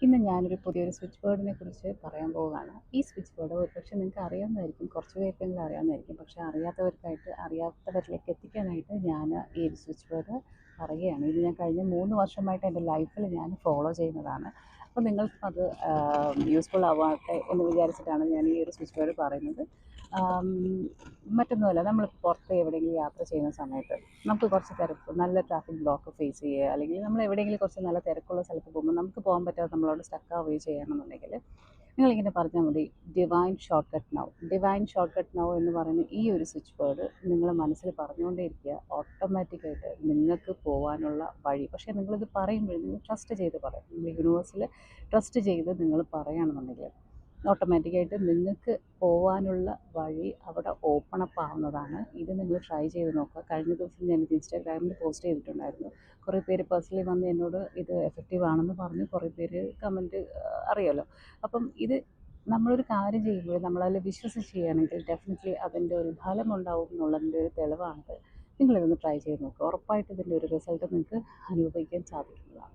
ഇന്ന് ഞാനൊരു പുതിയൊരു സ്വിച്ച് ബോർഡിനെ കുറിച്ച് പറയാൻ പോവുകയാണ്. ഈ സ്വിച്ച് ബോർഡ് ഒരുപക്ഷെ നിങ്ങൾക്ക് അറിയാവുന്നതായിരിക്കും. കുറച്ച് പേർക്കെങ്കിലും അറിയാവുന്നതായിരിക്കും. പക്ഷേ അറിയാത്തവരിലേക്ക് എത്തിക്കാനായിട്ട് ഞാൻ ഈ ഒരു സ്വിച്ച് ബോർഡ് പറയുകയാണ്. ഇത് ഞാൻ കഴിഞ്ഞ 3 വർഷമായിട്ട് എൻ്റെ ലൈഫിൽ ഞാൻ ഫോളോ ചെയ്യുന്നതാണ്. അപ്പോൾ നിങ്ങൾക്കും അത് യൂസ്ഫുൾ ആവട്ടെ എന്ന് വിചാരിച്ചിട്ടാണ് ഞാൻ ഈ ഒരു സ്വിച്ച് ബോർഡ് പറയുന്നത്. ആം, മറ്റൊന്നുമല്ല, നമ്മൾ പുറത്ത് എവിടെയെങ്കിലും യാത്ര ചെയ്യുന്ന സമയത്ത് നമുക്ക് കുറച്ച് തിരക്ക്, നല്ല ട്രാഫിക് ബ്ലോക്ക് ഫേസ് ചെയ്യുക, അല്ലെങ്കിൽ നമ്മൾ എവിടെയെങ്കിലും കുറച്ച് നല്ല തിരക്കുള്ള സ്ഥലത്ത് പോകുമ്പോൾ നമുക്ക് പോകാൻ പറ്റാതെ നമ്മളവിടെ സ്റ്റക്ക് ആവുകയോ ചെയ്യണമെന്നുണ്ടെങ്കിൽ നിങ്ങളിങ്ങനെ പറഞ്ഞാൽ മതി, divine short cut now. Divine short cut now എന്ന് പറയുന്ന ഈ ഒരു സ്വിച്ച് ബോർഡ് നിങ്ങൾ മനസ്സിൽ പറഞ്ഞുകൊണ്ടേ ഇരിക്കുക. ഓട്ടോമാറ്റിക്കായിട്ട് നിങ്ങൾക്ക് പോകാനുള്ള വഴി, പക്ഷേ നിങ്ങളിത് പറയുമ്പോൾ നിങ്ങൾ ട്രസ്റ്റ് ചെയ്ത് പറയും. നിങ്ങൾ യൂണിവേഴ്സിൽ ട്രസ്റ്റ് ചെയ്ത് നിങ്ങൾ പറയുകയാണെന്നുണ്ടെങ്കിൽ ഓട്ടോമാറ്റിക്കായിട്ട് നിങ്ങൾക്ക് പോകാനുള്ള വഴി അവിടെ ഓപ്പൺ അപ്പ് ആവുന്നതാണ്. ഇത് നിങ്ങൾ ട്രൈ ചെയ്ത് നോക്കുക. കഴിഞ്ഞ ദിവസം ഞാനിത് ഇൻസ്റ്റാഗ്രാമിൽ പോസ്റ്റ് ചെയ്തിട്ടുണ്ടായിരുന്നു. കുറേ പേര് പേഴ്സണലി വന്ന് എന്നോട് ഇത് എഫക്റ്റീവ് ആണെന്ന് പറഞ്ഞു. കുറേ പേര് കമൻറ്റ് അറിയാമല്ലോ. അപ്പം ഇത് നമ്മളൊരു കാര്യം ചെയ്യുമ്പോൾ നമ്മളതിൽ വിശ്വസിച്ച് ചെയ്യുകയാണെങ്കിൽ ഡെഫിനറ്റ്ലി അതിൻ്റെ ഒരു ഫലമുണ്ടാവും എന്നുള്ളതിൻ്റെ ഒരു തെളിവാണിത്. നിങ്ങളിതൊന്ന് ട്രൈ ചെയ്ത് നോക്കുക. ഉറപ്പായിട്ടും ഇതിൻ്റെ ഒരു റിസൾട്ട് നിങ്ങൾക്ക് അനുഭവിക്കാൻ സാധിക്കുന്നതാണ്.